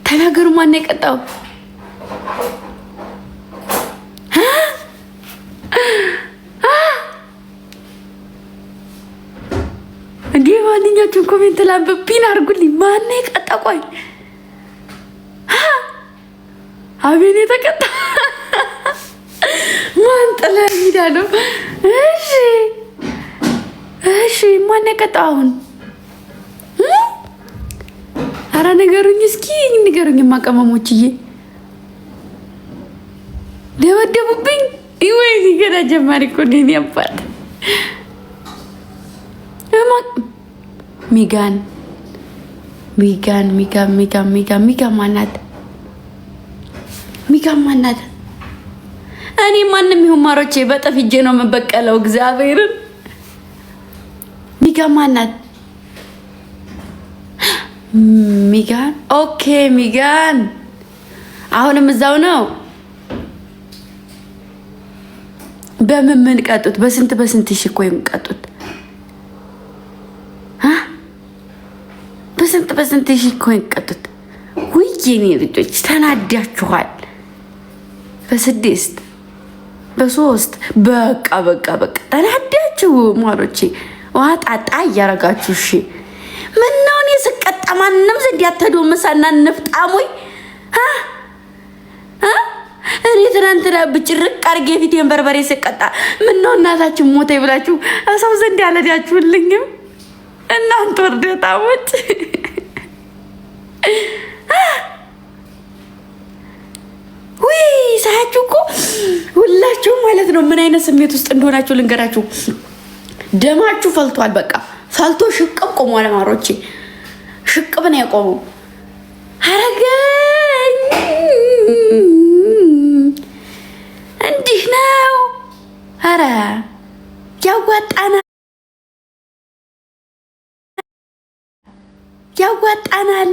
ተናገሩ። ማን ነው የቀጣው? እንዴ ማንኛችሁም ኮሜንት ላንብብ ፒን አድርጉልኝ። ማን ነው የቀጣው? ቆይ አቤኔ ተቀጣ። ማን ጥላኝ ሄዳለሁ? እሺ ማን ነው የቀጣው አሁን? አረ ንገሩኝ እስኪ ንገሩኝ። ማቀመሞችዬ ደበደቡብኝ። ይወይ ገና ጀማሪ እኮ ነኝ ያባል ሚጋን ማናት? ሚጋን ማናት? እኔ ማንም ይሁን ማሮቼ በጠፍ እጄ ነው የምበቀለው። እግዚአብሔርን ሚጋን ማናት? ሚጋን ኦኬ። ሚጋን አሁንም እዛው ነው። በምን ቀጡት? በስንት ሺህ እኮ ቀጡት። በስንት ሺህ እኮ ቀጡት። ውይ የኔ ልጆች ተናዳችኋል። በ6 በ3 በቃ ተናዳችሁ ማሮቼ። ውሃ ጣጣ እያረጋችሁ እሺ። ምነው እኔ ስቀጣ ማንም ዘንድ ያተደው መሳና ነፍጣሞይ እኔ ትናንትና ብጭርቅ አርጌ ፊቴን በርበሬ ስቀጣ ምነው እናታችን ሞተ ብላችሁ ሰው ዘንድ ያለዳችሁልኝም እናንተ ወርደታሞች። ውይ ሳያችሁ እኮ ሁላችሁም ማለት ነው ምን አይነት ስሜት ውስጥ እንደሆናችሁ ልንገራችሁ። ደማችሁ ፈልቷል። በቃ ፈልቶ ሽቅብ ቆሟል። ማሮቼ ሽቅብ ነው የቆመው። አረገኝ እንዲህ ነው። አረ ያዋጣናል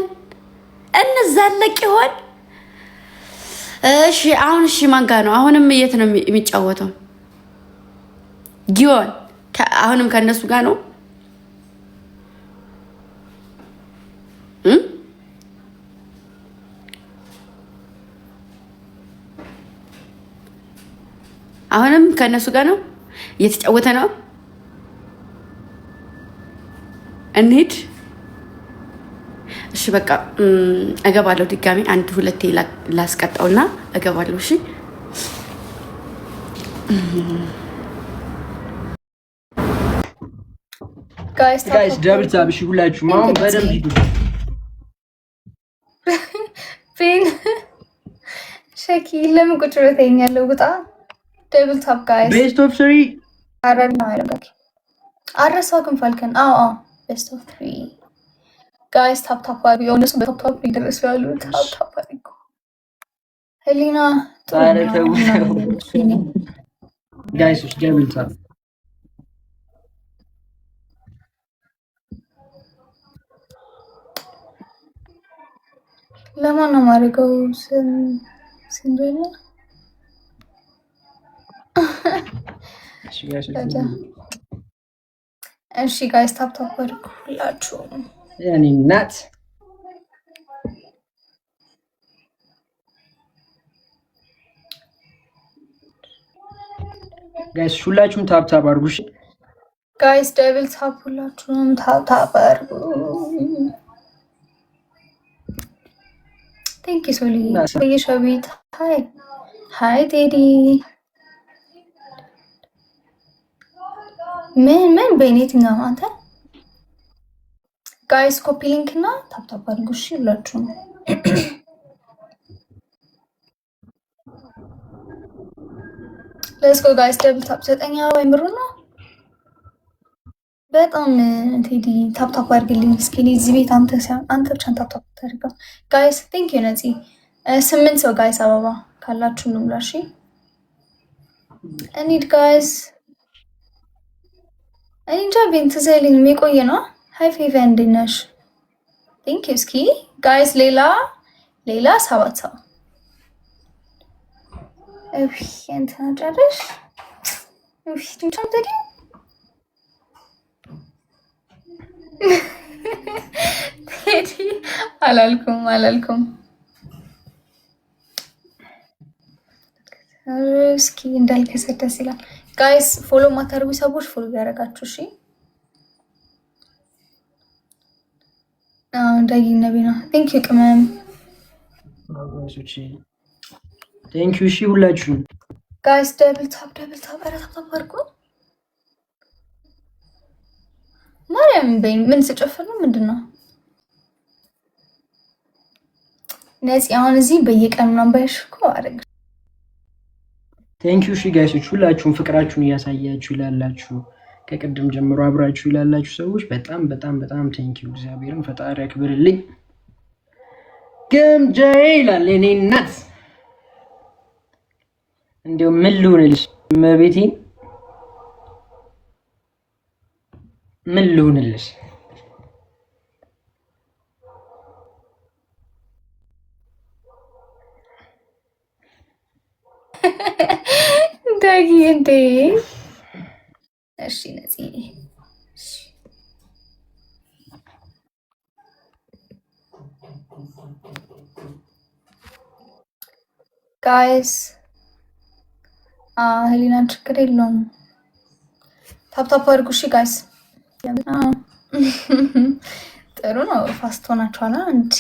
እንዛለቅ ይሆን? እሺ አሁን እሺ ማን ጋር ነው? አሁንም የት ነው የሚጫወተው? ጊዮን አሁንም ከነሱ ጋር ነው። አሁንም ከነሱ ጋር ነው እየተጫወተ ነው። እንሂድ። እሺ በቃ እገባለሁ። ድጋሚ 1-2 ላስቀጣውና እገባለሁ። እሺ ጋይስ ደብል ታብ። እሺ ሁላችሁም አሁን በደንብ ሂዱ። ፌን ሸኪ ለምን ቁጭ ብለህ ተኛለህ? ውጣ። ደብል ታብ ጋይስ። ቤስት ኦፍ 3 አረና አይረጋክ አረሳክም ፋልከን። አዎ ቤስት ኦፍ 3 ጋይስ። ታፕ ታፕ አድርጉ። የሆነሱ በታፕ ታፕ ይደርስ ያሉ ታፕ ታፕ አድርጉ። ህሊና ጋይስ ደብል ታብ። ለማን ነው ማድረገው? ስንበላ እሺ ጋይስ ታፕ ታፕ አድርጉ ሁላችሁም። ያኔ ናት ጋይስ ሁላችሁም ታፕ ታፕ አድርጉ። እሺ ጋይስ ደብል ታፕ ሁላችሁም ታፕ ታፕ አድርጉ። ቴንክ ዩ ሶሊ በየሻቢት ሃይ ቴዲ ምን በኔትኛው አንተ ጋይስ ኮፒ ሊንክ እና ታፕ ታፕ አድርጉ። እሺ ሁላችሁም ሌትስ ጎ ጋይስ ደብል ታፕ 9 ወይ ምሩ ነው። በጣም ቴዲ ታፕ ታፕ አድርግልኝ እስኪ። እዚህ ቤት አንተ ብቻ ታፕ ታፕ ታድርገው ጋይስ። ቴንክ ዩ ነፂ 8 ሰው ጋይስ አበባ ካላችሁ ነው ብላሽ እኒድ ጋይስ እንጃ ቤንት ዘይልኝ የሚቆየ ነው። ሃይ ፌቨ እንዴት ነሽ? ቴንክ ዩ እስኪ ጋይስ ሌላ 7 ሰው እንትና ጨርሽ ትንቻም ዘዴ ቴዲ አላልኩም እስኪ እንዳልከሰት ደስ ይላል። ጋይስ ፎሎ ማታደርጉ ሰዎች ፎሎ ያደረጋችሁ እሺ። እንዳይ ነቢና ቴንክ ዩ ቅመም ቴንክ ዩ እሺ ሁላችሁም ጋይስ ደብል ታፕ ኧረ ታፕ አድርጉ። ማርያም በይ ምን ስጨፍር ነው ምንድን ነው ነፂ አሁን እዚህ በየቀኑ ነው ባይሽ እኮ አረግ ቴንክ ዩ እሺ ጋይሶች ሁላችሁም ፍቅራችሁን እያሳያችሁ ይላላችሁ ከቅድም ጀምሮ አብራችሁ ይላላችሁ ሰዎች በጣም በጣም በጣም ቴንክ ዩ እግዚአብሔርን ፈጣሪ ያክብርልኝ። ገምጃዬ ይላል የኔ እናት እንደው ምን ልሁንልሽ መቤቴ ምን ልሁንልሽ ዳጊ እንዴ እሺ ነፂ ጋይስ ህሊናን ችግር የለውም። ታፕታፕ አድርጉ እሺ ጋይስ። ጥሩ ነው። ፋስት ሆናችኋል እንጂ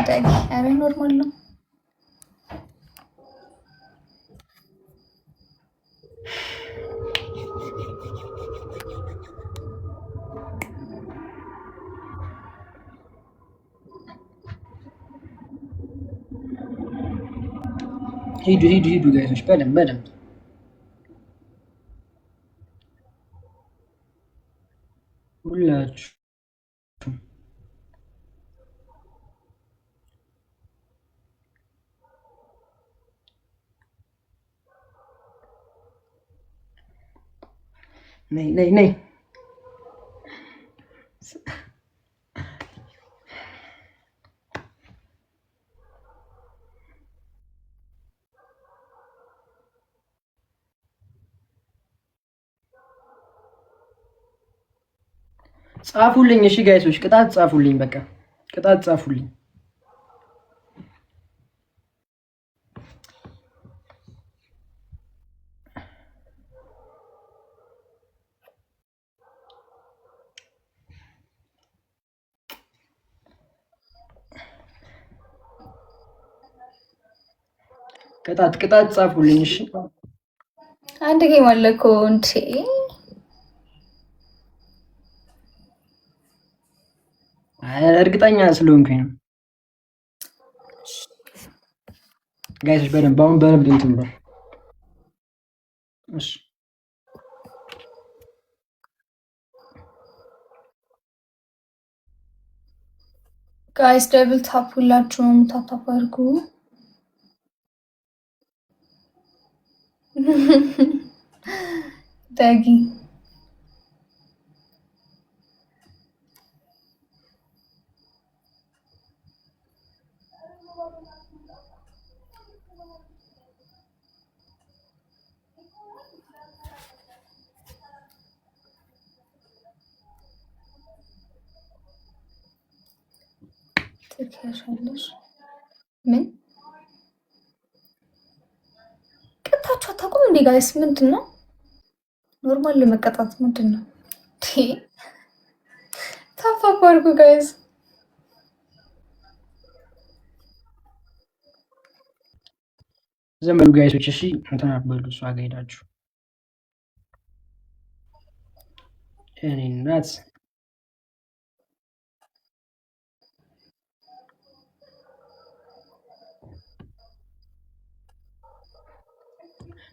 ዳጊ ኧረ ኖርማል ነው። ሂዱ ጋይሶች በደንብ ሁላችሁ ነይ ጻፉልኝ እሺ ጋይሶች ቅጣት ጻፉልኝ በቃ ቅጣት ጻፉልኝ ቅጣት ጻፉልኝ እሺ አንድ ጌም አለ እኮ እንዴ እርግጠኛ ስለሆንኩኝ ነው ጋይስ በደንብ እንትን ብሎ እሺ ጋይስ ደብል ታፕ ሁላችሁም ታፕ አድርጉ። ዳጊ ትከሻለሽ ምን ቀጣችሁ አታውቁም እንዴ ጋይስ? ምንድን ነው ኖርማል ለመቀጣት ምንድን ነው? ታፕ አድርጉ ጋይስ። ዝም በሉ ጋይሶች እሺ እንትን አትበሉ እሷ ጋር ሄዳችሁ እኔ እናት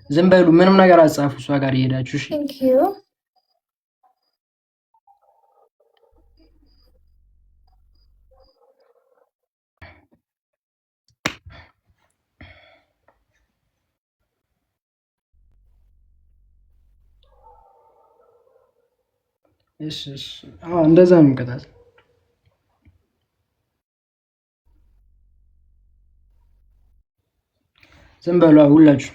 ዝም በሉ ምንም ነገር አጻፉ እሷ ጋር እየሄዳችሁ እሺ ቴንክ ዩ እሺ እንደዛ ነው የምቀጣት ዝም በሉ ሁላችሁ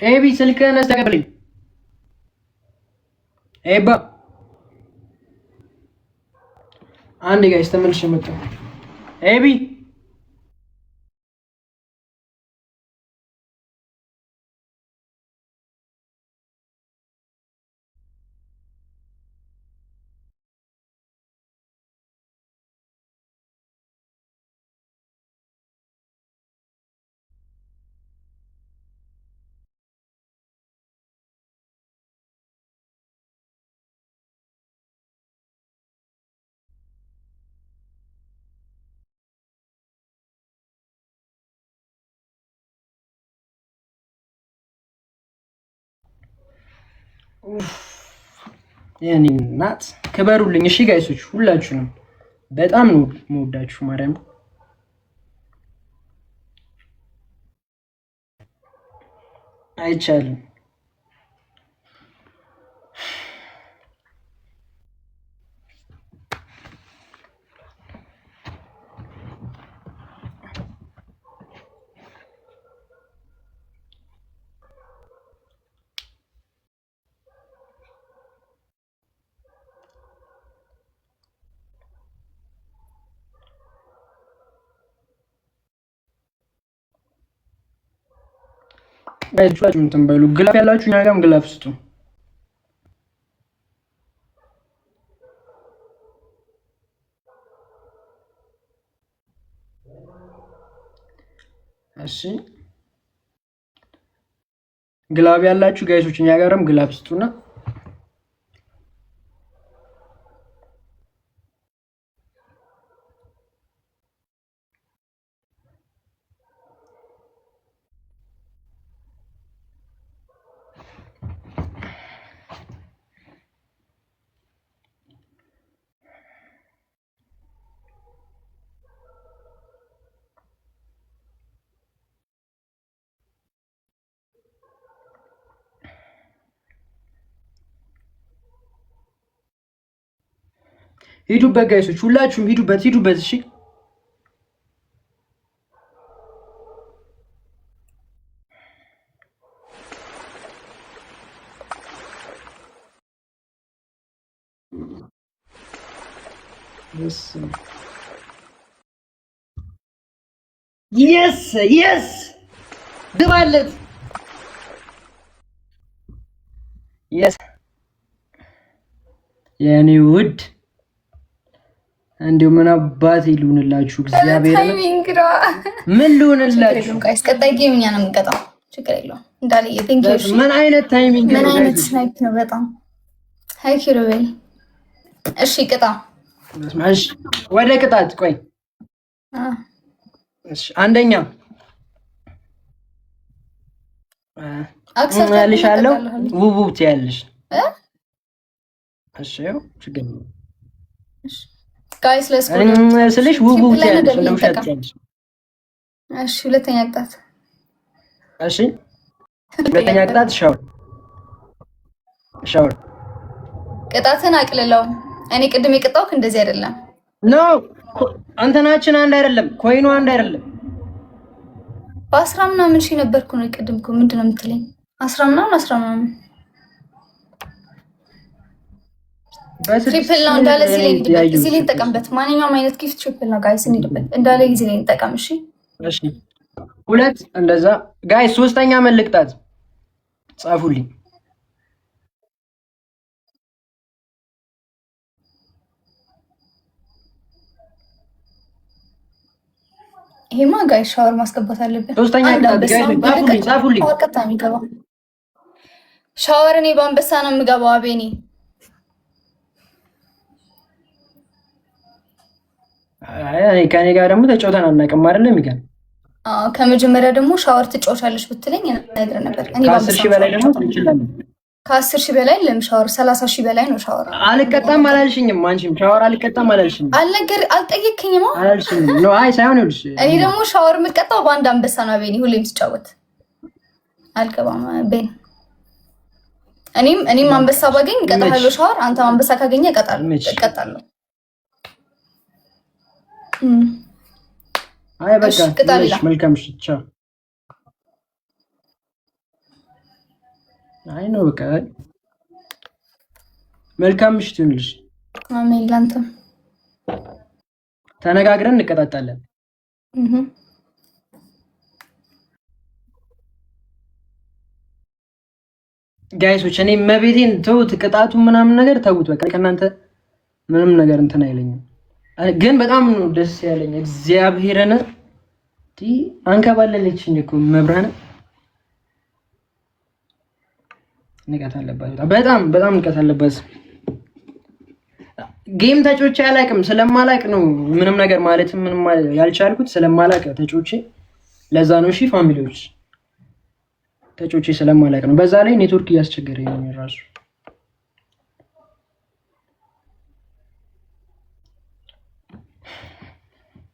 ኤቢ ስልክህን አስተቀብልኝ። ኤባ አንድ ጋይስ ተመልሼ መጣሁ። ኤቢ የኔ እናት ክበሩልኝ። እሺ ጋይሶች ሁላችሁንም በጣም ነው የምወዳችሁ። ማርያም አይቻልም። ጋይሶች እንትን በሉ። ግላፍ ያላችሁ እኛ ጋርም ግላፍ ስጡ። እሺ ግላፍ ያላችሁ ጋይሶች እኛ ጋርም ግላፍ ስጡና ሂዱበት ጋይሶች ሁላችሁም ሂዱበት። እሺ የስ ግባለት። የስ የኔ ውድ እንደው ምን አባቴ ልሁንላችሁ? እግዚአብሔር ምን ልሁንላችሁ? ቀጣይ ጌም እኛ ነው የምንቀጣው። ችግር የለውም እንዳለ ምን አይነት ታይሚንግ ምን አይነት ስናይፕ ነው? በጣም ሃይ ኪሩቤል። እሺ ቅጣ። እሺ ወደ ቅጣት ቆይ። እሺ አንደኛ ያልሻለሁ ውቡት ያልሽ እሺ ያው ችግር ነው። ጋይስ ስልሽ ውቡት ያልሽ እንደውሻት ያልሽ። እሺ ሁለተኛ ቅጣት። እሺ ሁለተኛ ቅጣት ሻወር ቅጣትን አቅልለው። እኔ ቅድም የቅጣውክ እንደዚህ አይደለም። ኖ አንተናችን አንድ አይደለም፣ ኮይኑ አንድ አይደለም። በ10 ምናምን ሺህ ነበርኩ ነው ቅድም እኮ። ምንድን ነው የምትለኝ? 10 ምናምን ትሪፕል ነው እንዳለ እዚህ ላይ እንሂድበት። እዚህ ላይ እንጠቀምበት። ማንኛውም አይነት ጊፍት ትሪፕል ነው ጋይስ፣ እንሂድበት እንዳለ ጊዜ ላይ እንጠቀም። እሺ እሺ ሁለት እንደዛ ጋይስ። ሶስተኛ መልቅጣት ጻፉልኝ። ይሄማ ጋይስ ሻወር ማስገባት አለብን። ሶስተኛ ቅጣት ጋይስ ጻፉልኝ። ወቀታ የሚገባው ሻወር እኔ በአንበሳ ነው የምገባው። አቤኔ አይ ከኔ ጋር ደግሞ ተጫውተን አናውቅም አይደለም ይገርም። ከመጀመሪያ ደግሞ ሻወር ትጫወቻለሽ ብትለኝ እነግርህ ነበር። እኔ ከ10 ሺህ በላይ ደግሞ እንችላለን። ከ10 ሺህ በላይ ሻወር 30 ሺህ በላይ ነው ሻወር። አልቀጣም አላልሽኝም? አንቺም ሻወር አልቀጣም አላልሽኝም? አልጠየቅኝም አላልሽኝም? ኖ አይ ሳይሆን ይኸውልሽ፣ እኔ ደግሞ ሻወር የምትቀጣው በአንድ አንበሳ ነው። አቤኔ ሁሌም ስጫወት አልገባም ቤን። እኔም አንበሳ ባገኝ እቀጣለሁ ሻወር። አንተም አንበሳ ካገኘ እቀጣለሁ። አይ በቃ መልካም ቻው። አይ ነው በቃ መልካም ምሽት ይሁንልሽ። አሜን። ላንተም ተነጋግረን እንቀጣጣለን። ጋይሶች እኔ መቤቴን ተውት፣ ቅጣቱ ምናምን ነገር ተውት። በቃ ከእናንተ ምንም ነገር እንትን አይለኝም፣ ግን በጣም ነው ደስ ያለኝ። እግዚአብሔርን አንከባለለችኝ እኮ መብራን ንቀት አለባት። በጣም በጣም ንቀት አለባት። ጌም ተጮቼ አላውቅም፣ ስለማላውቅ ነው ምንም ነገር ማለት ምንም ያልቻልኩት ስለማላውቅ ተጮቼ። ለዛ ነው እሺ ፋሚሊዎች፣ ተጮቼ ስለማላውቅ ነው። በዛ ላይ ኔትወርክ እያስቸገረኝ ነው ራሱ።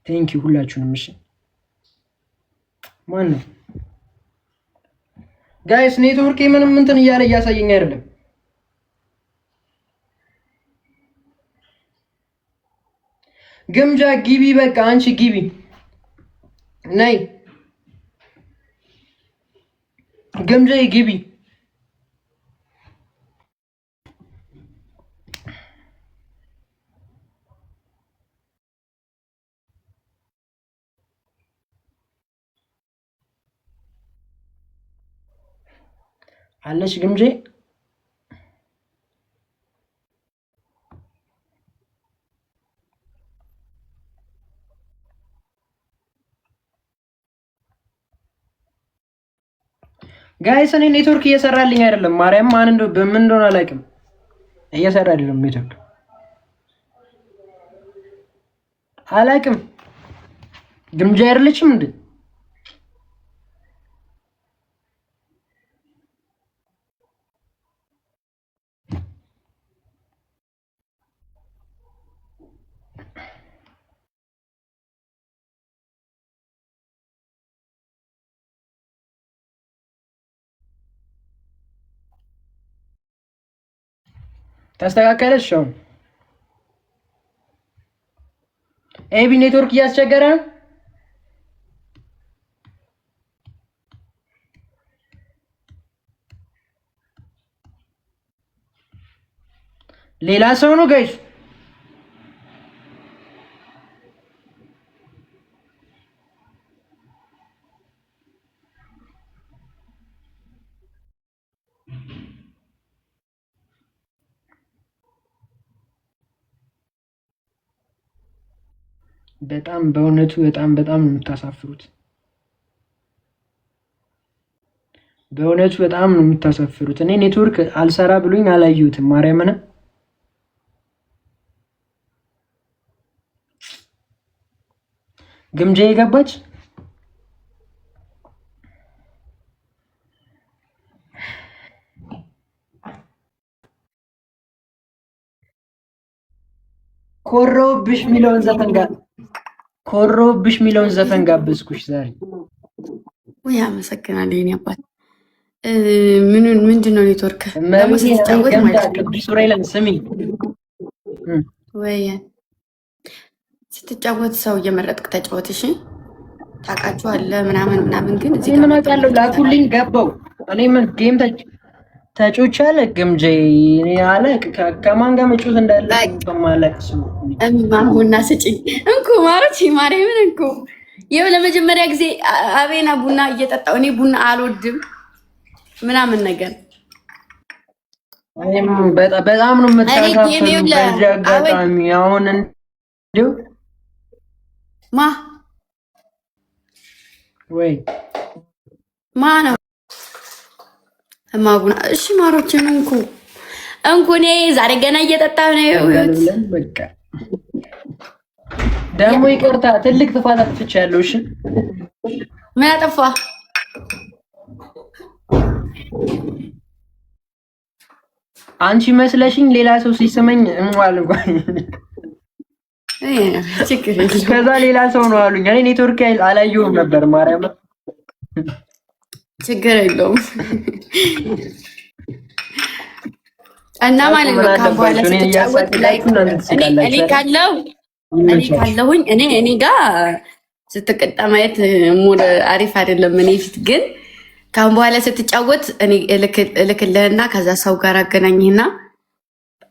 ቴንክ ዩ ሁላችሁንም። እሺ ማን ነው ጋይስ? ኔትወርክ ምንም እንትን እያለ እያሳየኝ አይደለም። ግምጃ ግቢ፣ በቃ አንቺ ግቢ ነይ፣ ግምጃ ግቢ። አለሽ ግምጄ? ጋይስ እኔ ኔትወርክ እየሰራልኝ አይደለም። ማርያም ማን እንደው በምን እንደሆነ አላውቅም፣ እየሰራ አይደለም ኔትወርክ አላውቅም። ግምጃ አይደለችም እንዴ? ተስተካከለሽ? አሁን ኤቢ ኔትወርክ እያስቸገረ ነው። ሌላ ሰው ነው ጋይስ። በጣም በእውነቱ በጣም በጣም ነው የምታሳፍሩት። በእውነቱ በጣም ነው የምታሳፍሩት። እኔ ኔትወርክ አልሰራ ብሎኝ አላየሁትም። ማርያምን ግምጃ የገባች ኮሮብሽ የሚለውን ዘፈን ጋር ኮሮብሽ የሚለውን ዘፈን ጋበዝኩሽ ዛሬ። ወይ አመሰግናለሁ የኔ አባት። ምንድን ነው ኔትወርክ ደግሞ ስትጫወት ማለት ነው። ቅዱስ ዑራኤልን ስሚ ወይ ስትጫወት ሰው እየመረጥክ ተጫወት። እሺ ታውቃችኋለህ ምናምን ምናምን፣ ግን እዚህ ምን አውቃለሁ። ላኩልኝ ገባው። እኔ ምን ጌም ተጮች አለ ግምጄ ያለ ከማን ጋር መጮት እንዳለ በማለቅስ ቡና ስጪኝ እንኩ ማረች ማርያምን እንኩ። ይኸው ለመጀመሪያ ጊዜ አቤና ቡና እየጠጣሁ እኔ ቡና አልወድም ምናምን ነገር በጣም ነው የምታሳፍሩ። በዚህ አጋጣሚ አሁን እንዲሁ ወይ ማ ነው ማቡና። እሺ ማሮችን እንኩ እኔ ዛሬ ገና እየጠጣሁ ነው። በቃ ደግሞ ይቅርታ፣ ትልቅ ጥፋት አጥፍቻለሁ። እሺ ምን አጠፋ? አንቺ መስለሽኝ ሌላ ሰው ሲሰመኝ እንዋልጓኝ ችግር የለውም። ከዛ ሌላ ሰው ነው አሉኝ። እኔ ኔትወርክ አላየሁም ነበር ማርያም። ችግር የለውም እና ማለት ነው ካምባላ ስትጫወት ላይ እኔ ካለሁኝ እኔ ጋር ስትቀጣ ማየት ሙድ አሪፍ አይደለም። እኔ ፊት ግን ካሁን በኋላ ስትጫወት እኔ እልክልህና ከዛ ሰው ጋር አገናኝህና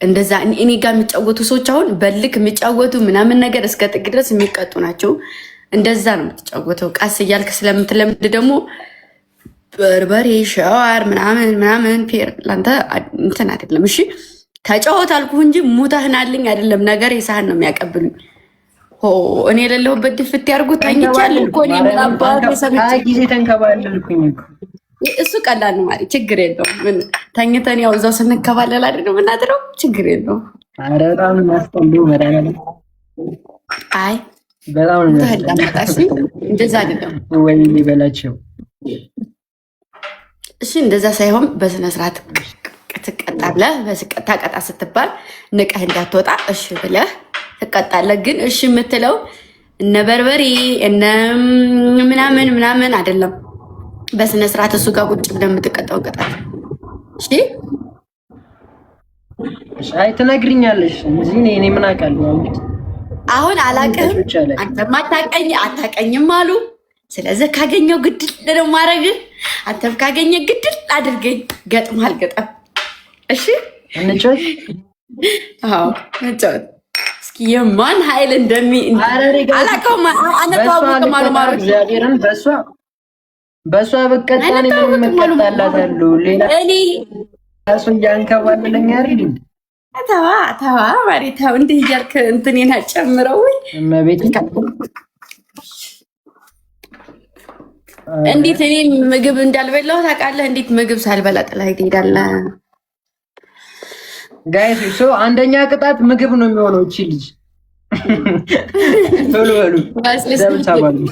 እንደዛ እኔ ጋር የሚጫወቱ ሰዎች አሁን በልክ የሚጫወቱ ምናምን ነገር እስከ ጥግ ድረስ የሚቀጡ ናቸው። እንደዛ ነው የምትጫወተው። ቀስ እያልክ ስለምትለምድ ደግሞ በርበሬ ሸዋር ምናምን ፔር ላንተ እንትን አይደለም። እሺ ተጫወት አልኩህ እንጂ ሙታህናልኝ አይደለም። ነገር የሳህን ነው የሚያቀብሉኝ። እኔ የሌለሁበት ድፍት ያርጉት ተኝቻለሁ እኮ እኔ ምን አባቴ ሰምቼ ጊዜ ተንከባለልኩኝ እኮ። እሱ ቀላል ነው ማለት ችግር የለውም። ምን ተኝተን ያው እዛው ስንከባለል አይደል ነው የምናድረው። ችግር የለውም። ኧረ በጣም የሚያስጠላው መድኃኒዓለም። አይ በጣም ነው እንደዛ አይደለም ወይ በላቸው። እሺ እንደዛ ሳይሆን በስነ ስርዓት ትቀጣለህ። ታቀጣ ስትባል ንቀህ እንዳትወጣ እሺ ብለህ ትቀጣለህ። ግን እሺ የምትለው እነ በርበሬ እነ ምናምን አይደለም። በስነ ስርዓት እሱ ጋር ቁጭ ብለህ የምትቀጣው ቅጣት። እሺ አይ ትነግሪኛለሽ እንጂ እኔ ምን አውቃለሁ። አሁን አላውቅም። አንተም አታውቀኝም አሉ። ስለዚህ ካገኘው ግድል ነው ማድረግ። አንተም ካገኘ ግድል አድርገኝ። ገጥማል ገጠም። እሺ እንጫወት። አዎ እንጫወት። እስኪ የማን ኃይል አላውቀውም። አንተዋወቅም አሉ ማሮች። እግዚአብሔርን በሷ በቀጣኔ ምን መቀጣላታለሁ። ሌላ እኔ እሱ ያንከባለለኝ አይደል? ተዋ ማሪታው እንዴ እያልክ እንትኔን አጨምረው ወይ እመቤት። እንዴት እኔ ምግብ እንዳልበላሁ ታውቃለህ? እንዴት ምግብ ሳልበላ ጥላ ትሄዳለህ? ጋይስ አንደኛ ቅጣት ምግብ ነው የሚሆነው። እቺ ልጅ ቶሎ በሉ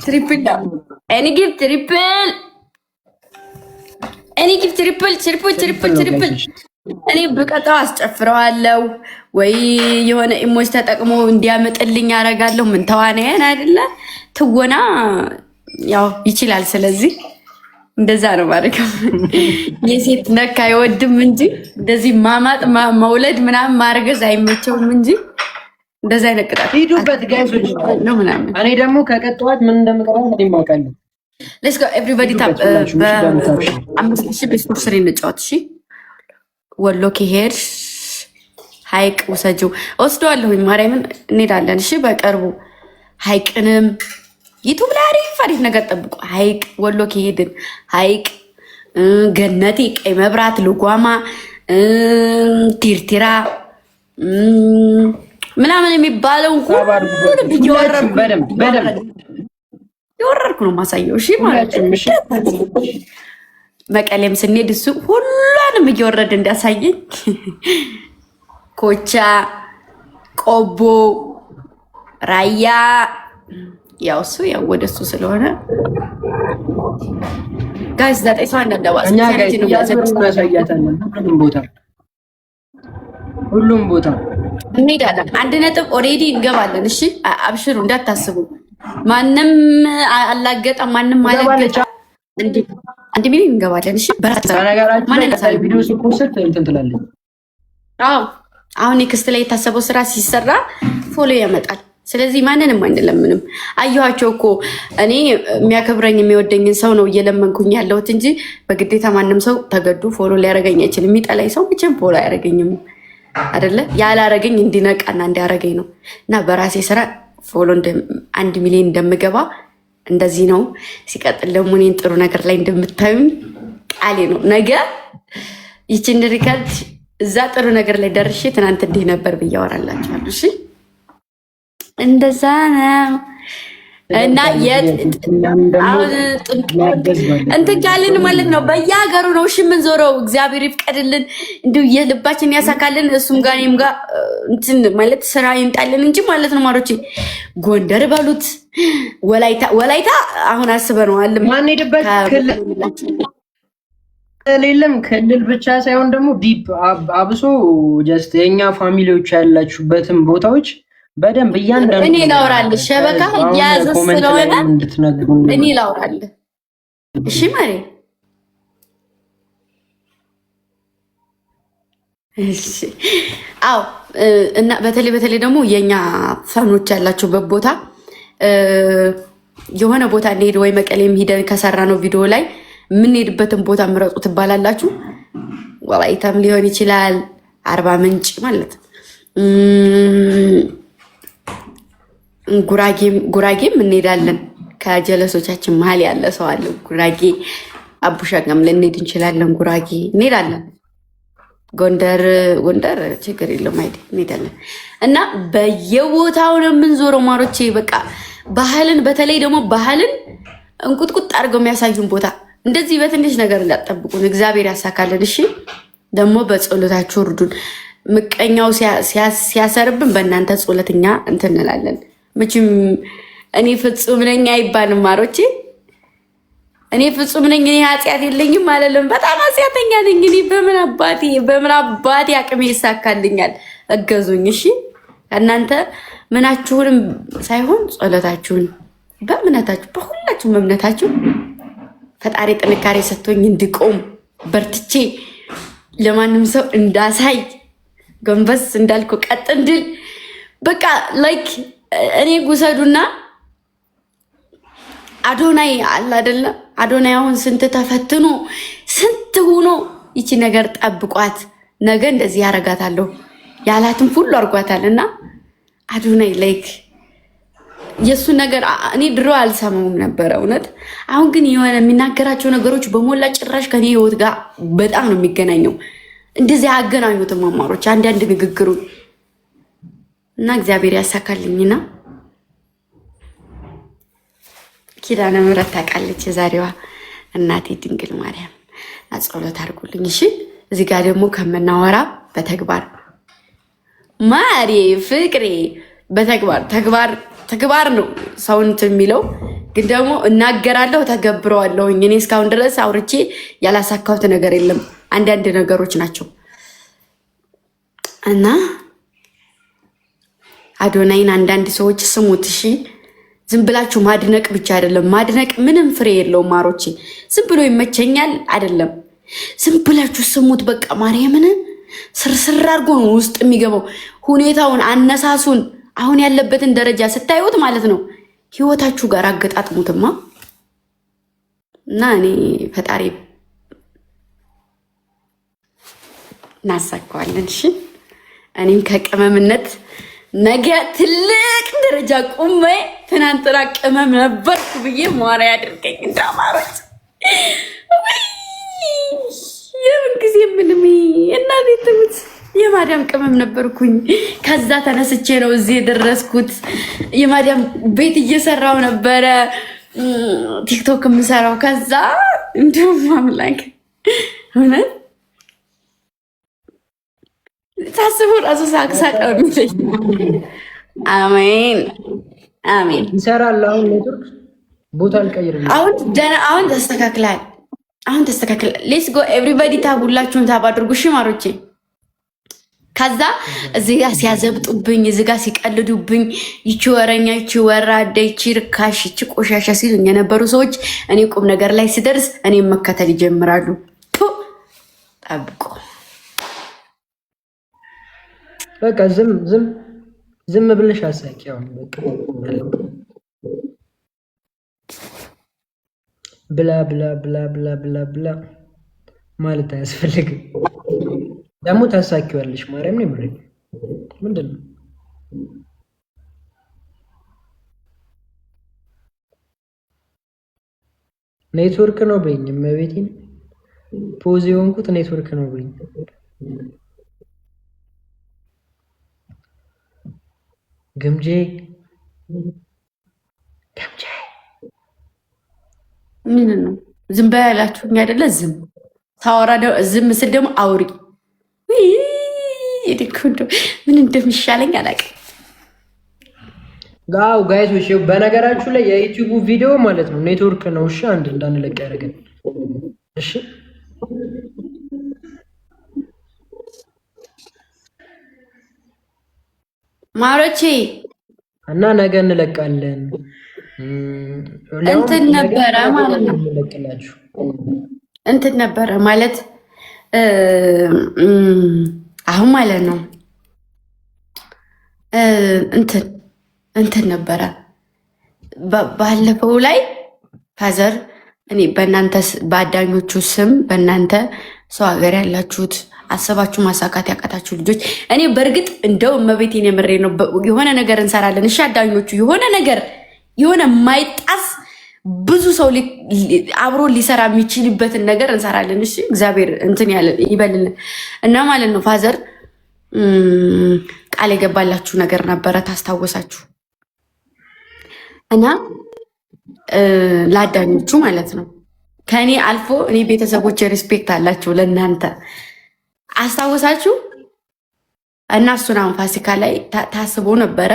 ትሪፕል እኔ ብቀጣው አስጨፍረዋለሁ ወይ የሆነ ኢሞጅ ተጠቅሞ እንዲያመጥልኝ አደርጋለሁ። ምን ተዋናያን አይደለ? ትወና ያው ይችላል። ስለዚህ እንደዛ ነው ማለት የሴት ነካ አይወድም እንጂ እንደዚህ ማማጥ መውለድ ምናምን ማርገዝ አይመቸውም እንጂ እንደዛ አይነት ቅጣት ሂዱበት ጋይሶች ነው ምናምን። እኔ ደግሞ ከቀጣዋት ምን እንደምቀረው ምን ይማቃል። ሌትስ ጎ ኤቭሪባዲ ታፕ በአምስት ሺህ ቤስት ኦፍ 3 እንጫወት። እሺ ወሎ ከሄድሽ ሀይቅ ውሰጂው። ወስደዋለሁኝ ማርያምን እንሄዳለን። እሺ በቅርቡ ሀይቅንም ዩቱብ ላይ አሪፍ ነገር ጠብቁ። ሀይቅ ወሎ ከሄድን ሀይቅ፣ ገነቴ፣ ቀይ መብራት፣ ልጓማ፣ ቲርቲራ ምናምን የሚባለውን ሁሉ እየወረድኩ ነው ማሳየው። እሺ ማለት መቀሌም ስንሄድ እሱ ሁሉንም እየወረድ እንዳሳየኝ። ኮቻ፣ ቆቦ፣ ራያ ያው እሱ ያው ወደ እሱ ስለሆነ ጋይስ ዘጠኝ ሰው እንደደባስ ሁሉም ቦታ እንሄዳለን። 1 ነጥብ ኦሬዲ እንገባለን። እሺ አብሽሩ እንዳታስቡ። ማንም አላገጠም፣ ማንም አላገጠ። 1 ሚሊዮን እንገባለን። እሺ በራሳችን ቪዲዮ ሲፖስት እንትን ትላለች። አዎ አሁን ኔክስት ላይ የታሰበው ስራ ሲሰራ ፎሎ ያመጣል። ስለዚህ ማንንም አንለምንም። አየኋቸው እኮ እኔ የሚያከብረኝ የሚወደኝን ሰው ነው እየለመንኩኝ ያለሁት እንጂ በግዴታ ማንም ሰው ተገዱ ፎሎ ሊያደርገኝ አይችልም። የሚጠላኝ ሰው መቼም ፎሎ አያደርገኝም አይደለ? ያላረገኝ እንዲነቃና እንዲያረገኝ ነው። እና በራሴ ስራ ፎሎ 1 ሚሊዮን እንደምገባ እንደዚህ ነው። ሲቀጥል ደግሞ እኔን ጥሩ ነገር ላይ እንደምታዩኝ ቃሌ ነው። ነገ ይችን ሪከርድ እዛ ጥሩ ነገር ላይ ደርሼ ትናንት እንዲህ ነበር ብዬ አወራላችኋለሁ። እሺ እንደዛ ነው። እና እንትን ካልን ማለት ነው በየሀገሩ ነው እሺ የምንዞረው። እግዚአብሔር ይፍቀድልን፣ እንዲሁ የልባችን ያሳካልን። እሱም ጋር እኔም ጋር እንትን ማለት ስራ ይምጣልን እንጂ ማለት ነው ማሮቼ። ጎንደር በሉት ወላይታ አሁን አስበነዋል። ማን ሄድበት የለም ክልል ብቻ ሳይሆን ደግሞ ዲፕ አብሶ ጀስት የኛ ፋሚሊዎች ያላችሁበትም ቦታዎች በደንብ እያንዳንዱ እኔ ላውራልሽ ሸበካ ያዘ ስለሆነ እኔ ላውራልሽ። እሺ ማሪ እሺ። አዎ እና በተለይ ደግሞ የኛ ፈኖች ያላችሁበት ቦታ የሆነ ቦታ እንሄድ ወይ መቀሌም ሂደን ከሰራ ነው ቪዲዮ ላይ የምንሄድበትን ቦታ ምረጡ ትባላላችሁ። ወላይታም ሊሆን ይችላል፣ አርባ ምንጭ ማለት ጉራጌም እንሄዳለን። ከጀለሶቻችን መሀል ያለ ሰው አለ ጉራጌ። አቡሻጋም ልንሄድ እንችላለን። ጉራጌ እንሄዳለን። ጎንደር ችግር የለውም አይደል? እንሄዳለን እና በየቦታው ነው የምንዞረው ማሮቼ። በቃ ባህልን፣ በተለይ ደግሞ ባህልን እንቁጥቁጥ አድርገው የሚያሳዩን ቦታ እንደዚህ በትንሽ ነገር እንዳትጠብቁን። እግዚአብሔር ያሳካልን። እሺ ደግሞ በጸሎታችሁ እርዱን። ምቀኛው ሲያሰርብን በእናንተ ጸሎትኛ እንትን እንላለን። መቼም እኔ ፍጹም ነኝ አይባልም ማሮቼ። እኔ ፍጹም ነኝ፣ እኔ ኃጢአት የለኝም አለለም። በጣም ኃጢአተኛ ነኝ እኔ። በምን አባቴ አቅሜ ይሳካልኛል? እገዙኝ እሺ። እናንተ ምናችሁንም ሳይሆን ጸሎታችሁን በእምነታችሁ፣ በሁላችሁም እምነታችሁ ፈጣሪ ጥንካሬ ሰጥቶኝ እንድቆም በርትቼ ለማንም ሰው እንዳሳይ ጎንበስ እንዳልኩ ቀጥ እንድል በቃ ላይክ እኔ ጉሰዱና አዶናይ አለ አይደለ? አዶናይ አሁን ስንት ተፈትኖ ስንት ሆኖ ይቺ ነገር ጠብቋት ነገ እንደዚህ ያረጋታለሁ ያላትን ሁሉ አርጓታል። እና አዶናይ ላይክ የሱ ነገር እኔ ድሮ አልሰማውም ነበረ እውነት። አሁን ግን የሆነ የሚናገራቸው ነገሮች በሞላ ጭራሽ ከኔ ህይወት ጋር በጣም ነው የሚገናኘው። እንደዚህ አገናኙትም አማሮች አንዳንድ ንግግሩ እና እግዚአብሔር ያሳካልኝና ኪዳነ ምሕረት ታውቃለች የዛሬዋ እናቴ ድንግል ማርያም ጸሎት አድርጉልኝ እሺ። እዚህ ጋር ደግሞ ከምናወራ በተግባር ማሪ ፍቅሬ ተግባር ነው ሰውንት የሚለው ግን ደግሞ እናገራለሁ ተገብረዋለሁኝ። እኔ እስካሁን ድረስ አውርቼ ያላሳካሁት ነገር የለም። አንዳንድ ነገሮች ናቸው እና አዶናይን አንዳንድ ሰዎች ስሙት እሺ። ዝም ብላችሁ ማድነቅ ብቻ አይደለም። ማድነቅ ምንም ፍሬ የለውም ማሮቼ። ዝም ብሎ ይመቸኛል አይደለም። ዝም ብላችሁ ስሙት በቃ። ማርያምን ስርስር አድርጎ ነው ውስጥ የሚገባው ሁኔታውን፣ አነሳሱን፣ አሁን ያለበትን ደረጃ ስታዩት ማለት ነው። ህይወታችሁ ጋር አገጣጥሙትማ እና እኔ ፈጣሪ እናሳካዋለን እሺ። እኔም ከቅመምነት ነገ ትልቅ ደረጃ ቁሜ ትናንትና ቅመም ነበርኩ ብዬ ማሪያ ያድርገኝ እንዳማረች የምን ጊዜ ምንም እናቴ ትሙት የማዳም ቅመም ነበርኩኝ። ከዛ ተነስቼ ነው እዚህ የደረስኩት። የማዳም ቤት እየሰራው ነበረ ቲክቶክ የምሰራው። ከዛ እንደውም አምላክ እውነት ታስቡ ራሱ ሳቅሳቅ ነው የሚለኝ። አሜን አሜን። ይሰራል። አሁን ኔትወርክ ቦታ አልቀይርም። አሁን ተስተካክላል። ሌትስ ጎ ኤቭሪባዲ ታብ፣ ሁላችሁም ታብ አድርጉ እሺ ማሮቼ። ከዛ እዚህ ጋር ሲያዘብጡብኝ፣ እዚህ ጋር ሲቀልዱብኝ፣ ይቺ ወረኛ፣ ይቺ ወራዳ፣ ይቺ ርካሽ፣ ይቺ ቆሻሻ ሲሉኝ የነበሩ ሰዎች እኔ ቁም ነገር ላይ ስደርስ እኔም መከተል ይጀምራሉ። ጠብቆ በቃ ዝም ብለሽ አሳቂው በቃ ብላ ብላ ብላ ብላ ብላ ብላ ማለት አያስፈልግም። ደግሞ ታሳቂዋለሽ። ማርያም ነው ምረኝ። ምንድነው ኔትወርክ ነው በይኝ። እመቤቴን ፖዝ የሆንኩት ኔትወርክ ነው በይኝ። ገምጄ ምን ነው ዝም በይ ያላችሁኝ አይደለ? ታወራ ዝም ምስል ደግሞ አውሪ። ምን እንደሚሻለኝ አላውቅም። ጋው ጋይሶች፣ በነገራችሁ ላይ የዩቲዩብ ቪዲዮ ማለት ነው ኔትወርክ ነው። እሺ አንድ እንዳንለቅ ያደርገን። እሺ ማሮቼ እና ነገ እንለቃለን። እንትን ነበረ ማለት ነው። እንትን ነበረ ማለት አሁን ማለት ነው። እንትን ነበረ ባለፈው ላይ ፋዘር እኔ በእናንተ በአዳኞቹ ስም በእናንተ ሰው ሀገር ያላችሁት አሰባችሁ ማሳካት ያቃታችሁ ልጆች እኔ በእርግጥ እንደው እመቤቴን የምሬ ነው የሆነ ነገር እንሰራለን። እሺ አዳኞቹ የሆነ ነገር የሆነ ማይጣስ ብዙ ሰው አብሮ ሊሰራ የሚችልበትን ነገር እንሰራለን። እሺ እግዚአብሔር እንትን ያለ ይበልልን እና ማለት ነው። ፋዘር ቃል የገባላችሁ ነገር ነበረ ታስታወሳችሁ እና ለአዳኞቹ ማለት ነው ከኔ አልፎ እኔ ቤተሰቦች ሪስፔክት አላቸው ለእናንተ አስታወሳችሁ እና እሱን አሁን ፋሲካ ላይ ታስቦ ነበረ።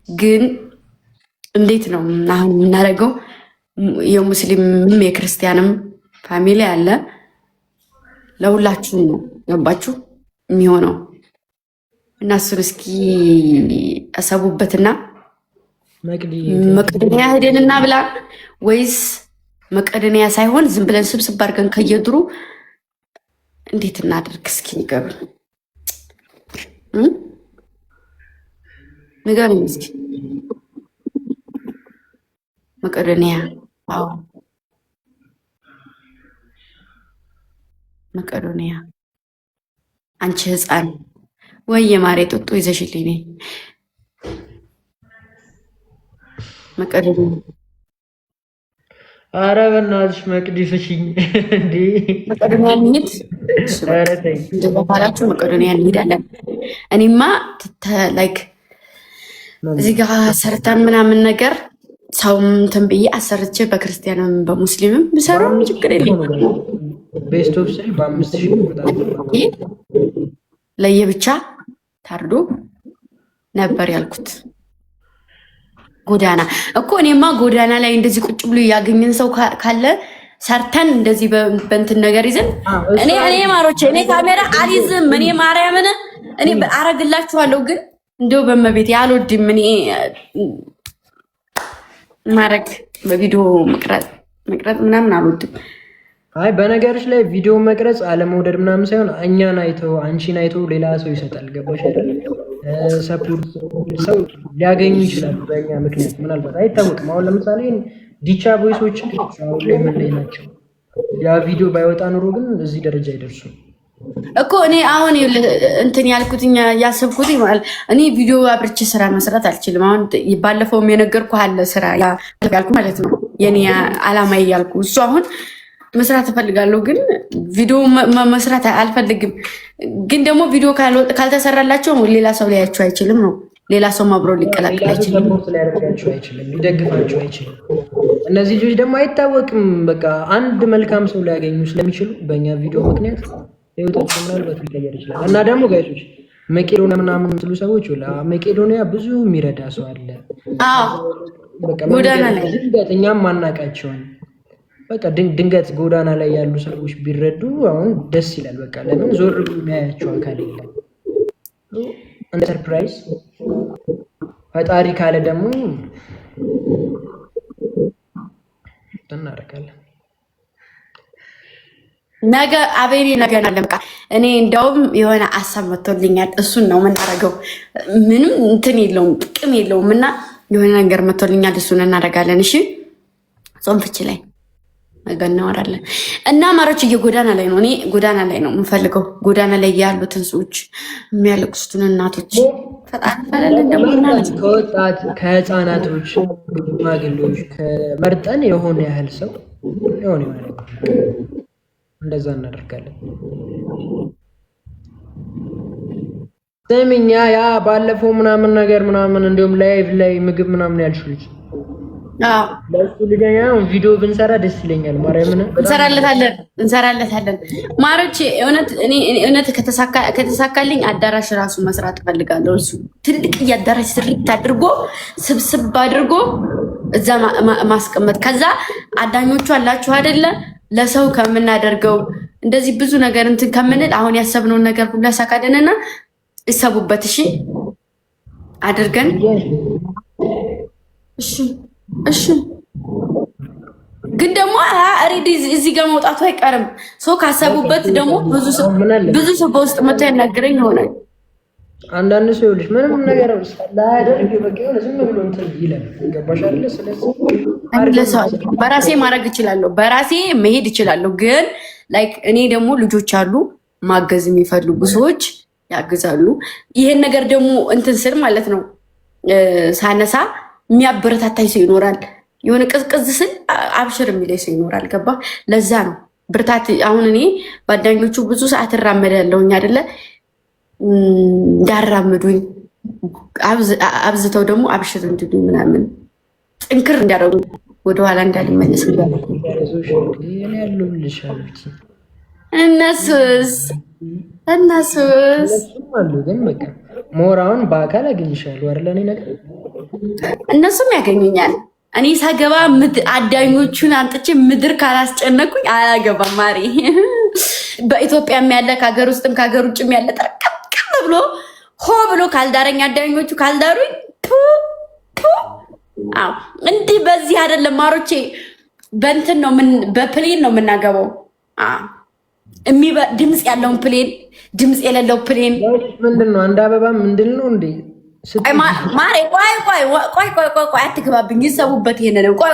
ግን እንዴት ነው አሁን የምናደርገው? የሙስሊምም የክርስቲያንም ፋሚሊ አለ። ለሁላችሁም ነው ገባችሁ የሚሆነው እና እሱን እስኪ አሰቡበትና መቄዶንያ ሄደንና ብላ ወይስ መቄዶንያ ሳይሆን ዝም ብለን ስብስብ አድርገን ከየድሩ እንዴት እናደርግ? እስኪ ንገሩኝ እስኪ መቄዶንያ። አዎ መቄዶንያ። አንቺ ህፃን ወይ የማሬ ጡጦ ይዘሽልኝ ነይ መቄዶንያ። ኧረ በእናትሽ መቅዲ ፍሽኝ እንዴ! መቄዶንያ እንሂድ። እንደባላችሁ መቄዶንያ እንሄዳለን። እኔማ ላይክ እዚህ ጋር ሰርተን ምናምን ነገር ሰውም እንትን ብዬ አሰርቼ በክርስቲያንም በሙስሊምም ብሰራው ችግር የለም። ቤስት ኦፍ 3 በ5000 ለየብቻ ታርዶ ነበር ያልኩት። ጎዳና እኮ እኔማ ጎዳና ላይ እንደዚህ ቁጭ ብሎ ያገኘን ሰው ካለ ሰርተን እንደዚህ በእንትን ነገር ይዘን እኔ ማሮቼ እኔ ካሜራ አልይዝም። እኔ ማርያምን እኔ አረግላችኋለሁ፣ ግን እንደው በመቤት ያልወድም እኔ ማረግ በቪዲዮ መቅረጽ ምናምን አልወድም። አይ በነገርሽ ላይ ቪዲዮ መቅረጽ አለመውደድ ምናምን ሳይሆን እኛን አይቶ አንቺን አይቶ ሌላ ሰው ይሰጣል። ገባሽ አይደል? ሰፖርት ሰው ሊያገኙ ይችላሉ በእኛ ምክንያት፣ ምናልባት አይታወቅም። አሁን ለምሳሌ ዲቻ ቮይሶች አሁን ላይ ምን ላይ ናቸው? ያ ቪዲዮ ባይወጣ ኑሮ ግን እዚህ ደረጃ አይደርሱም እኮ። እኔ አሁን እንትን ያልኩትኛ ያሰብኩት ማለት እኔ ቪዲዮ አብርቼ ስራ መስራት አልችልም። አሁን ባለፈውም የነገርኩህ አለ ስራ ያልኩ ማለት ነው የኔ አላማ ያልኩ እሱ አሁን መስራት እፈልጋለሁ፣ ግን ቪዲዮ መስራት አልፈልግም። ግን ደግሞ ቪዲዮ ካልተሰራላቸው ሌላ ሰው ሊያያቸው አይችልም ነው። ሌላ ሰው አብሮ ሊቀላቀል አይችልም፣ ሊደግፋቸው አይችልም። እነዚህ ልጆች ደግሞ አይታወቅም። በቃ አንድ መልካም ሰው ሊያገኙ ስለሚችሉ በእኛ ቪዲዮ ምክንያት ህይወታቸው ምናልባት ሊቀየር ይችላል። እና ደግሞ ጋይሶች መቄዶንያ ምናምን የምትሉ ሰዎች መቄዶንያ ብዙ የሚረዳ ሰው አለ። ጎዳና ላይ ድንገት እኛም ማናቃቸውን በቃ ድንገት ጎዳና ላይ ያሉ ሰዎች ቢረዱ አሁን ደስ ይላል። በቃ ለምን ዞር ብሎ የሚያያቸው አካል የለም። እንደ ሰርፕራይዝ ፈጣሪ ካለ ደግሞ እናደርጋለን። ነገ አቤኔ ነገ አለምቃ እኔ እንደውም የሆነ አሳብ መጥቶልኛል። እሱን ነው የምናደርገው። ምንም እንትን የለውም ጥቅም የለውም እና የሆነ ነገር መጥቶልኛል። እሱን እናደርጋለን። እሺ ጾም ፍቺ ላይ ነገ እናወራለን። እና ማሮች ጎዳና ላይ ነው እኔ ጎዳና ላይ ነው የምፈልገው። ጎዳና ላይ ያሉትን ሰዎች የሚያለቅሱትን እናቶች ከወጣት ከህፃናቶች ሽማግሌዎች መርጠን የሆነ ያህል ሰው የሆነ እንደዛ እናደርጋለን። ስሚኛ ያ ባለፈው ምናምን ነገር ምናምን እንዲሁም ላይቭ ላይ ምግብ ምናምን ያልሽው ልጅ ለሱ ልጅኛ ቪዲዮ ብንሰራ ደስ ይለኛል። ማርያምን እንሰራለታለን ማሮቼ። እውነት ከተሳካልኝ አዳራሽ ራሱ መስራት እፈልጋለሁ። እሱ ትልቅ አዳራሽ ስሪት አድርጎ ስብስብ አድርጎ እዛ ማስቀመጥ። ከዛ አዳኞቹ አላችሁ አይደለ? ለሰው ከምናደርገው እንደዚህ ብዙ ነገር እንትን ከምንል አሁን ያሰብነውን ነገር ሁሉ ያሳካደንና ይሰቡበት። እሺ አድርገን እሺ ግን ደግሞ ሬዲ እዚህ ጋር መውጣቱ አይቀርም። ሰው ካሰቡበት ደግሞ ብዙ ሰው በውስጥ መጥቶ ያናገረኝ ይሆናል። አንዳንድ ሰው ይኸውልሽ ምንም ነገር ሳላደርግ በቃ የሆነ ዝም ብሎ እንትን ይላል። ገባሽ አይደለ? ስለዚህ በራሴ ማድረግ እችላለሁ፣ በራሴ መሄድ እችላለሁ። ግን ላይክ እኔ ደግሞ ልጆች አሉ ማገዝ የሚፈልጉ ሰዎች ያግዛሉ። ይሄን ነገር ደግሞ እንትን ስል ማለት ነው ሳነሳ የሚያበረታታኝ ሰው ይኖራል። የሆነ ቅዝቅዝ ስል አብሽር የሚለኝ ሰው ይኖራል። ገባ? ለዛ ነው ብርታት። አሁን እኔ በአዳኞቹ ብዙ ሰዓት እራመዳለሁኝ አይደለ? እንዳራምዱኝ አብዝተው ደግሞ አብሽር እንድዱኝ ምናምን ጥንክር እንዲያደርጉ ወደኋላ እንዳልመለስ እነሱስ አሉ። ግን በቃ ሞራውን በአካል አገኝሻለሁ አይደለ? እኔ ነገር እነሱም ያገኙኛል። እኔ ሳገባ አዳኞቹን አንጥቼ ምድር ካላስጨነቁኝ አላገባም። ማሪ በኢትዮጵያም ያለ ከሀገር ውስጥም ከሀገር ውጭም ያለ ጠርቀም ብሎ ሆ ብሎ ካልዳረኝ አዳኞቹ ካልዳሩኝ እንዲህ በዚህ አይደለም ማሮቼ፣ በእንትን ነው በፕሌን ነው የምናገባው። ድምፅ ያለውን ፕሌን፣ ድምፅ የሌለው ፕሌን ምንድን ነው? አንድ አበባ ምንድን ነው እንዴ? ማሬ ቆይ አትግባብኝ፣ ይሰቡበት። ይሄንን ቆይ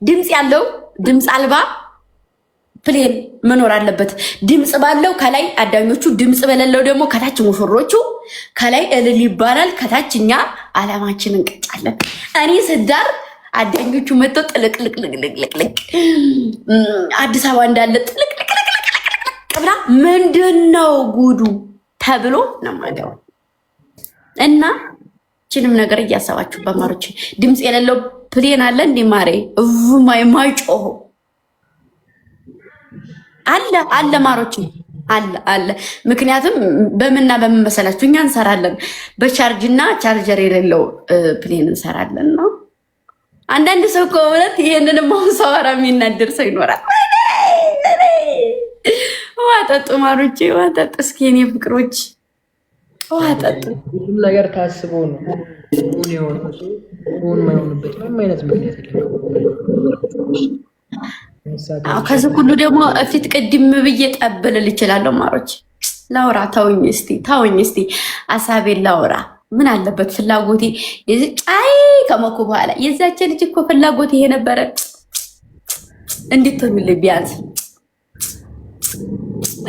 ድምፅ ያለው ድምፅ አልባ ፕሌን መኖር አለበት። ድምፅ ባለው ከላይ አዳኞቹ፣ ድምፅ በሌለው ደግሞ ከታች ሙሽሮቹ። ከላይ እልል ይባላል፣ ከታች እኛ አላማችን እንቀጫለን። እኔ ስዳር አዳኞቹ መጥተው ጥልቅልቅልቅልቅ አዲስ አበባ እንዳለ ጥልቅልቅልቅልቅ ብላ ምንድን ነው ጉዱ ተብሎ ነው የማገባው። እና ችንም ነገር እያሰባችሁ በማሮች ድምፅ የሌለው ፕሌን አለ እንዴ ማሬ? ማይጮሆ አለ ማሮች አለ። ምክንያቱም በምንና በምን መሰላችሁ? እኛ እንሰራለን በቻርጅ እና ቻርጀር የሌለው ፕሌን እንሰራለን ነው። አንዳንድ ሰው ከእውነት ይሄንንም አሁን ሰዋራ የሚናደር ሰው ይኖራል። ውሃ ጠጡ ማሮቼ፣ ውሃ ጠጡ እስኪ የኔ ፍቅሮች፣ ውሃ ጠጡ። ሁሉም ነገር ታስቦ ነው ሆን የሆነ ሆን ማይሆንበት ምንም አይነት ምክንያት የለም። ከዚህ ሁሉ ደግሞ እፊት ቅድም ብዬ ጠብልል ይችላለሁ። ማሮች ላውራ፣ ታውኝ እስቲ አሳቤን ላውራ። ምን አለበት ፍላጎቴ ጫይ ከመኩ በኋላ የዛች ልጅ እኮ ፍላጎት ይሄ ነበረ እንድትሉልኝ፣ ቢያንስ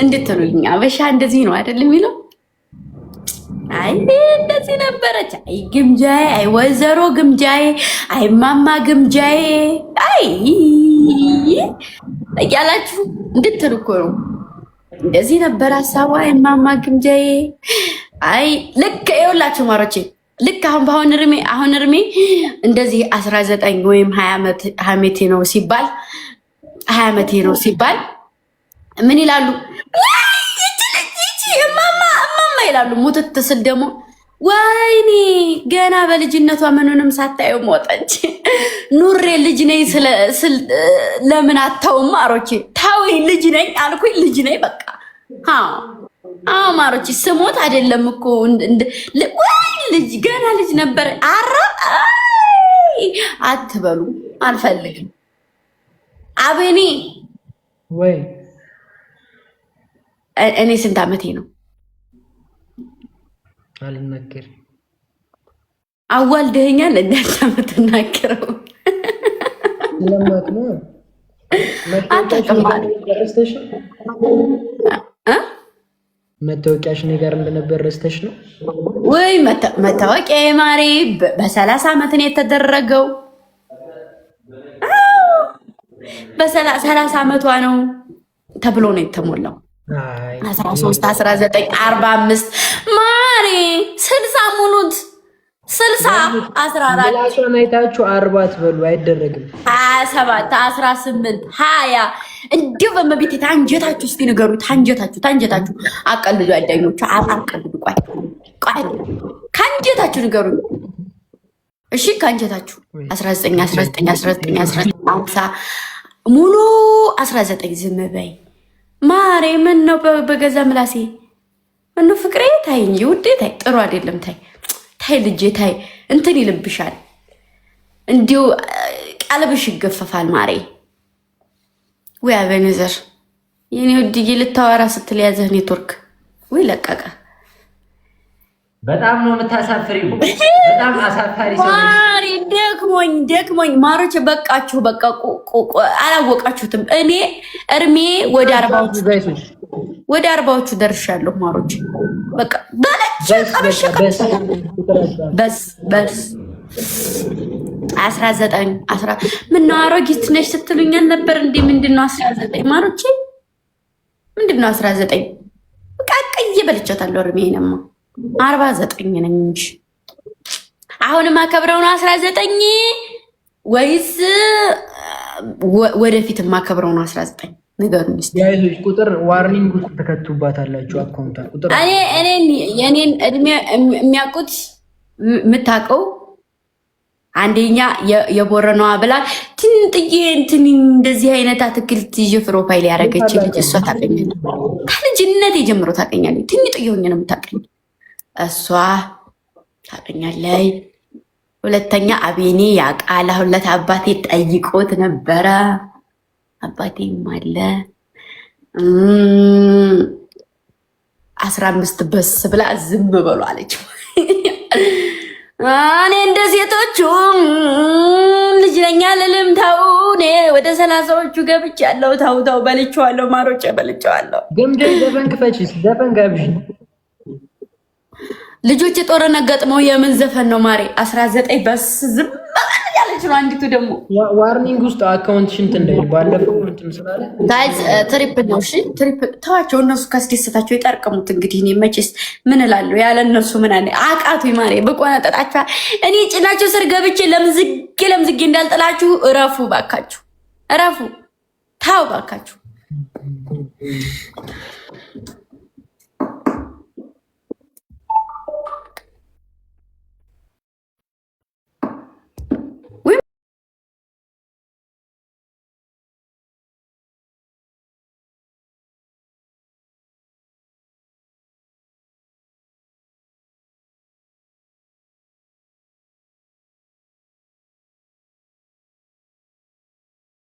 እንድትሉልኝ። አበሻ እንደዚህ ነው አይደል የሚለው? አይ እንደዚህ ነበረች። አይ ግምጃዬ፣ አይ ወይዘሮ ግምጃዬ፣ አይ ማማ ግምጃዬ፣ አይ እያላችሁ እንድትሉ እኮ ነው። እንደዚህ ነበር ሀሳቧ፣ አይ ማማ ግምጃዬ። አይ ልክ ይኸውላችሁ ማሮቼ፣ ልክ አሁን እድሜ እንደዚህ 19 ወይም 20 ዓመቴ ነው ሲባል 20 ዓመቴ ነው ሲባል ምን ይላሉ? እማማ ይላሉ። ሙትት ስል ደግሞ ወይኔ ገና በልጅነቷ ምንንም ሳታየው ሞተች። ኑሬ ልጅ ነኝ ለምን አታውም? ማሮቼ ታዊ ልጅ ነኝ አልኩኝ። ልጅ ነኝ በቃ። አዎ ማሮቼ ስሞት አይደለም እኮ ወይ ልጅ ገና ልጅ ነበር። አትበሉ፣ አልፈልግም። አቤኔ ወይ እኔ ስንት ዓመቴ ነው? አልናገርም። አዋልደኸኛል እንደምትናገረው ለማት ነው። መታወቂያሽ እኔ ጋር እንደነበር ረስተሽ ነው ወይ? መታወቂያ ማሬ በ30 ዓመት ነው የተደረገው። በ30 ዓመቷ ነው ተብሎ ነው የተሞላው። 13 19 45 ማሬ 60 ሙሉት 60 14 ላሷን አይታችሁ 40 ትበሉ አይደረግም። 27 18 20 እንዲሁ በመቤት ታንጀታችሁ እስቲ ንገሩ። ታንጀታችሁ አቀልዱ። አዳኞቹ አቀልዱ። ቆይ ካንጀታችሁ ንገሩ። እሺ ካንጀታችሁ 19 19 19 19 50 ሙሉ 19 ዝም በይ ማሬ። ምን ነው በገዛ ምላሴ? ምን ነው ፍቅሬ? ታይ እንጂ ውዴ ታይ። ጥሩ አይደለም። ታይ ልጄ ታይ። እንትን ይልብሻል፣ እንዲሁ ቀልብሽ ይገፈፋል ማሬ። ወይ አበነዘር የኔ ውድዬ ልታወራ ስትል ያዘህ ኔትወርክ ወይ ለቀቀ። በጣም ነው የምታሳፍሪው። በጣም አሳፋሪ ሰው ማሪ ደክሞኝ ማሮች በቃችሁ። በቃ አላወቃችሁትም። እኔ እርሜ ወደ አርባዎቹ ደርሻለሁ ማሮች። በቃ በስ 19 ምነው አሮጊት ነሽ ስትሉኛል ነበር እንዴ? ምንድነው 19 ማሮቼ? ምንድነው 19? በቃ ቀይ በልቻታለሁ እርሜንማ 49 ነኝ እንጂ አሁንም አከብረው ነው 19 ወይስ ወደፊት ማከብረው ነው 19? ንገሩኝ እስቲ። ያይዞች ቁጥር ዋርኒንግ ውስጥ ተከቱባታላችሁ። አካውንታ ቁጥር እኔ የኔን እድሜ የሚያውቁት የምታውቀው አንደኛ የቦረናዋ ብላ ትንጥዬ እንትን እንደዚህ አይነት አትክልት ይዤ ፕሮፋይል ያደረገች ልጅ እሷ ታውቀኛለች። ከልጅነቴ ጀምሮ ታውቀኛለች። ትንጥዬ ሆኜ ነው የምታውቀኝ እሷ ታውቀኛለች። ሁለተኛ አቤኔ ያውቃል። ሁለት አባቴ ጠይቆት ነበረ። አባቴም አለ 15 በስ ብላ ዝም በሉ አለች። እኔ እንደ ሴቶቹ ልጅ ነኝ አልልም። ተው እኔ ወደ 30ዎቹ ገብቻለሁ። ተው በልቼዋለሁ፣ ማሮጬ በልቼዋለሁ። ገምደ ዘፈን ክፈችስ ዘፈን ጋብዥ። ልጆች ጦርነት ገጥመው የምን ዘፈን ነው ማሬ? 19 በስ ዝም ያለች ነው። አንዲቱ ደግሞ ዋርኒንግ ውስጥ አካውንት ሽንት እንዳይል ባለፈው እንትን ስላለ ጋይስ ትሪፕል ነው። እሺ ትሪፕል ተዋቸው። እነሱ ካስደሰታቸው ይጠርቅሙት። እንግዲህ እኔ መቼስ ምን እላለሁ? ያለ እነሱ ምን አለ አቃቱ ማሬ። በቆነጠጣችሁ እኔ ጭናችሁ ስር ገብቼ ለምዝጌ እንዳልጥላችሁ እረፉ ባካችሁ፣ እረፉ። ታው ባካችሁ።